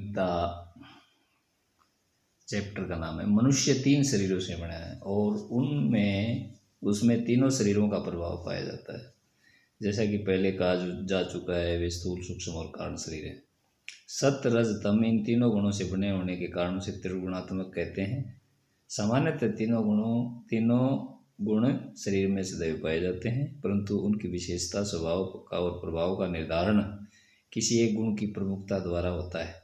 Gita chapter का नाम है। मनुष्य 3 शरीरों से बना है और उसमें तीनों शरीरों का प्रभाव पाया जाता है। जैसा कि पहले कहा जा चुका है, वे स्थूल, सूक्ष्म और कारण शरीर है। सत्य, रज, तम इन तीनों गुणों से बने होने के कारण से त्रिगुणात्मक कहते हैं। सामान्यतः तीनों गुण शरीर में सदैव पाए जाते हैं, परंतु उनकी विशेषता, स्वभाव का और प्रभाव का निर्धारण किसी एक गुण की प्रमुखता द्वारा होता है,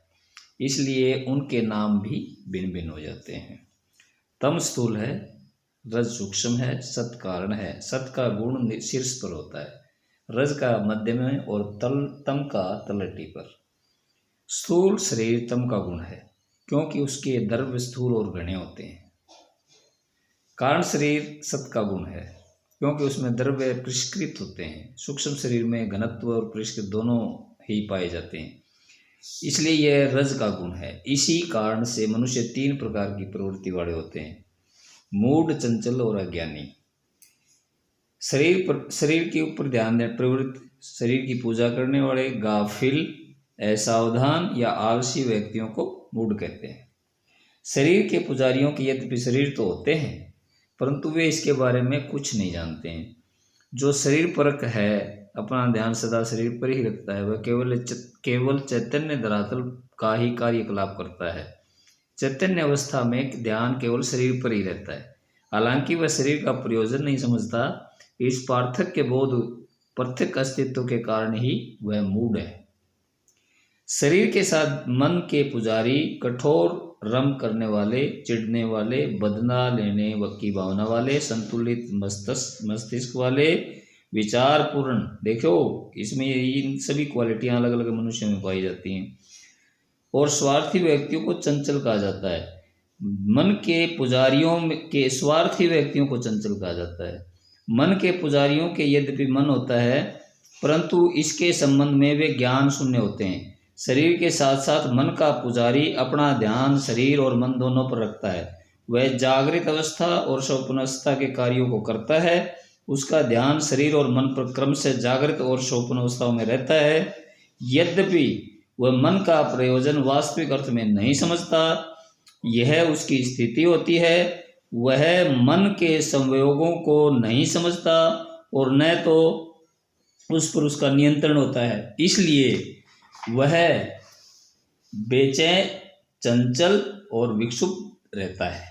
इसलिए उनके नाम भी भिन्न भिन्न हो जाते हैं। तम स्थूल है, रज सूक्ष्म है, सत कारण है। सत का गुण शीर्ष पर होता है, रज का मध्य में और तम का तलहटी पर। स्थूल शरीर तम का गुण है क्योंकि उसके द्रव्य स्थूल और घने होते हैं। कारण शरीर सत का गुण है क्योंकि उसमें द्रव्य परिष्कृत होते हैं। सूक्ष्म शरीर में घनत्व और परिष्कृत दोनों ही पाए जाते हैं, इसलिए यह रज का गुण है। इसी कारण से मनुष्य 3 प्रकार की प्रवृत्ति वाले होते हैं, मूढ़, चंचल और अज्ञानी। शरीर के ऊपर ध्यान दें। प्रवृत्ति शरीर की पूजा करने वाले, गाफिल, असावधान या आलसी व्यक्तियों को मूढ़ कहते हैं। शरीर के पुजारियों के यद्यपि शरीर तो होते हैं, परंतु वे इसके बारे में कुछ नहीं जानते हैं। जो शरीर परक है, अपना ध्यान सदा शरीर पर ही रखता है, वह केवल चैतन्य धरातल का ही कार्यकलाप करता है। चैतन्य अवस्था में ध्यान केवल शरीर पर ही रहता है, हालांकि वह शरीर का प्रयोजन नहीं समझता। इस पार्थक्य बोध पृथक अस्तित्व के कारण ही वह मूढ़ है। शरीर के साथ मन के पुजारी कठोर रम करने वाले, चिढ़ने वाले, बदला लेने की भावना वाले, संतुलित मस्तिष्क वाले, विचारपूर्ण, देखो इसमें इन सभी क्वालिटियां अलग अलग मनुष्य में पाई जाती हैं। और स्वार्थी व्यक्तियों को चंचल कहा जाता है। मन के पुजारियों के स्वार्थी व्यक्तियों को चंचल कहा जाता है। मन के पुजारियों के यद्यपि मन होता है, परंतु इसके संबंध में वे ज्ञान शून्य होते हैं। शरीर के साथ साथ मन का पुजारी अपना ध्यान शरीर और मन दोनों पर रखता है। वह जागृत अवस्था और स्वप्नावस्था के कार्यों को करता है। उसका ध्यान शरीर और मन पर क्रम से जागृत और स्वप्न अवस्थाओं में रहता है। यद्यपि वह मन का प्रयोजन वास्तविक अर्थ में नहीं समझता, यह उसकी स्थिति होती है। वह मन के संयोगों को नहीं समझता और न तो उस पर उसका नियंत्रण होता है, इसलिए वह बेचैन, चंचल और विक्षुब्ध रहता है।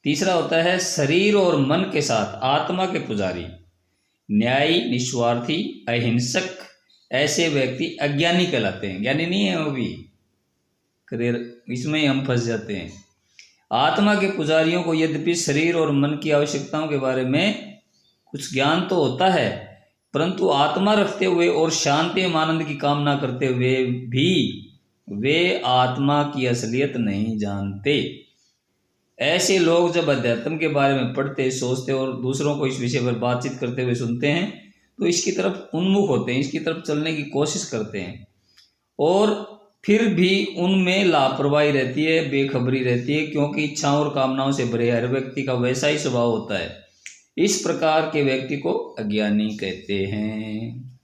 तीसरा होता है शरीर और मन के साथ आत्मा के पुजारी, न्यायी, निस्वार्थी, अहिंसक। ऐसे व्यक्ति अज्ञानी कहलाते हैं। ज्ञानी नहीं है वो भी, इसमें हम फंस जाते हैं। आत्मा के पुजारियों को यद्यपि शरीर और मन की आवश्यकताओं के बारे में कुछ ज्ञान तो होता है, परंतु आत्मा रखते हुए और शांति एवं आनंद की कामना करते हुए भी वे आत्मा की असलियत नहीं जानते। ऐसे लोग जब अध्यात्म के बारे में पढ़ते, सोचते और दूसरों को इस विषय पर बातचीत करते हुए सुनते हैं तो इसकी तरफ उन्मुख होते हैं, इसकी तरफ चलने की कोशिश करते हैं, और फिर भी उनमें लापरवाही रहती है, बेखबरी रहती है, क्योंकि इच्छाओं और कामनाओं से भरे हर व्यक्ति का वैसा ही स्वभाव होता है। इस प्रकार के व्यक्ति को अज्ञानी कहते हैं।